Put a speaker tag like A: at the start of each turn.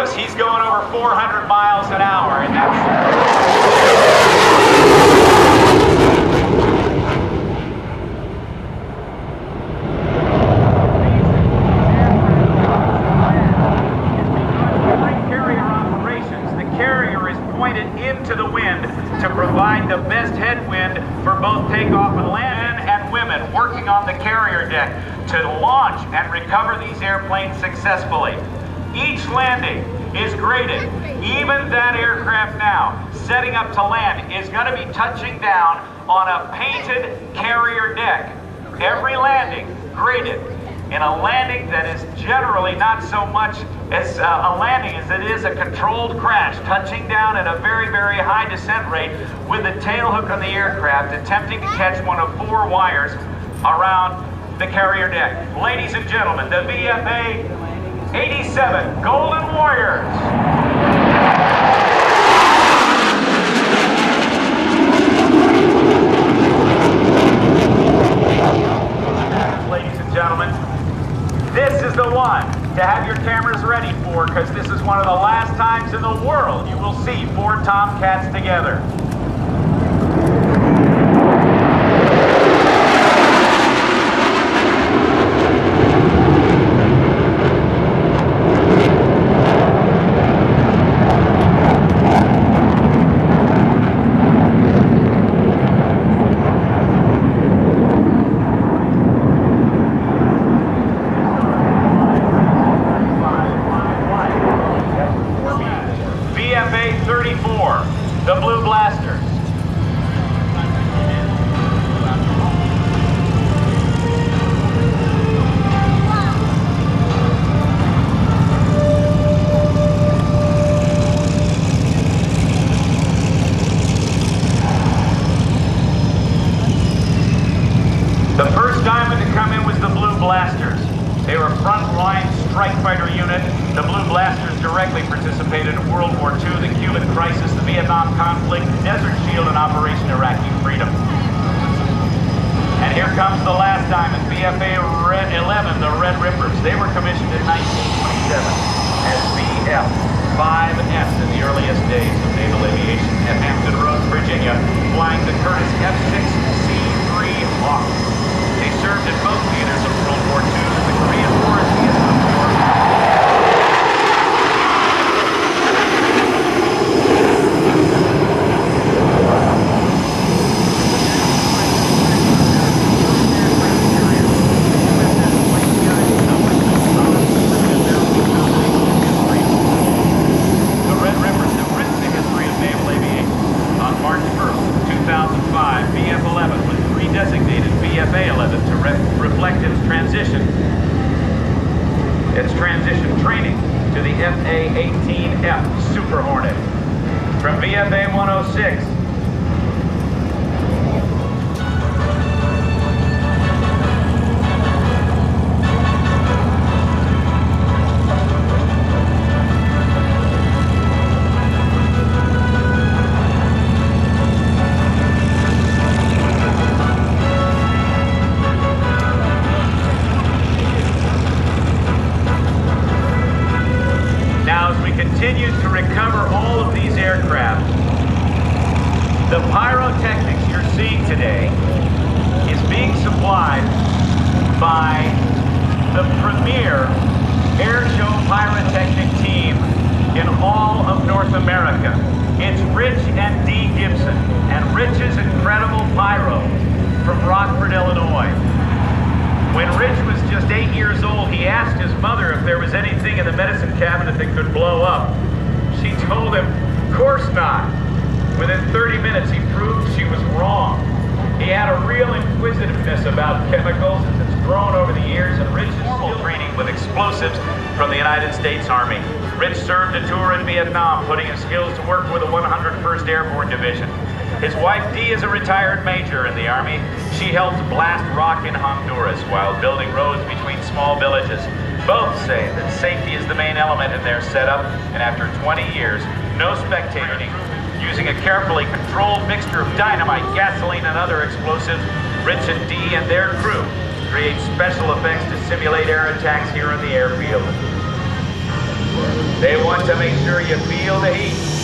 A: notice he's going over 400 miles an hour, and that's... into the wind to provide the best headwind for both takeoff and landing, and women working on the carrier deck to launch and recover these airplanes successfully. Each landing is graded. Even that aircraft now, setting up to land, is going to be touching down on a painted carrier deck. Every landing graded in a landing that is generally not so much as a landing as it is a controlled crash, touching down at a very, very high descent rate with the tail hook on the aircraft, attempting to catch one of 4 wires around the carrier deck. Ladies and gentlemen, the VFA 87 Golden Warriors. Ladies and gentlemen, this is the one to have your cameras ready for, because this is one of the last times in the world you will see 4 Tomcats together. The Blue Blasters. The first diamond to come in was the Blue Blasters. They were a front-line strike fighter unit. The Blue Blasters directly participated in World War II, the Cuban crisis, the Vietnam conflict, Desert Shield, and Operation Iraqi Freedom. And here comes the last diamond, VFA 11, the Red Rippers. They were commissioned in 1927 as VF-5S in the earliest days of naval aviation at Hampton Roads, Virginia, flying the Curtiss F-6C-3 Hawk. They served in both theaters of World War II, the Korean War and Vietnam War. The Red Rippers have written the history of naval aviation. On March 1st, 2005, VF-11 was redesignated VFA-11 to reflect its transition training to the FA-18F Super Hornet. From VFA 106, continues to recover all of these aircraft. The pyrotechnics you're seeing today is being supplied by the premier airshow pyrotechnic team in all of North America. It's Rich and Dee Gibson, and Rich's incredible pyro from Rockford, Illinois. When Rich was just 8 years old, he asked his mother if there was anything in the medicine cabinet that could blow up. She told him, "Of course not." Within 30 minutes, he proved she was wrong. He had a real inquisitiveness about chemicals as it's grown over the years, and Rich is still training with explosives from the United States Army. Rich served a tour in Vietnam, putting his skills to work with the 101st Airborne Division. His wife, Dee, is a retired major in the Army. She helped blast rock in Honduras while building roads between small villages. Both say that safety is the main element in their setup, and after 20 years, no spectating. Using a carefully controlled mixture of dynamite, gasoline, and other explosives, Rich and Dee and their crew create special effects to simulate air attacks here in the airfield. They want to make sure you feel the heat.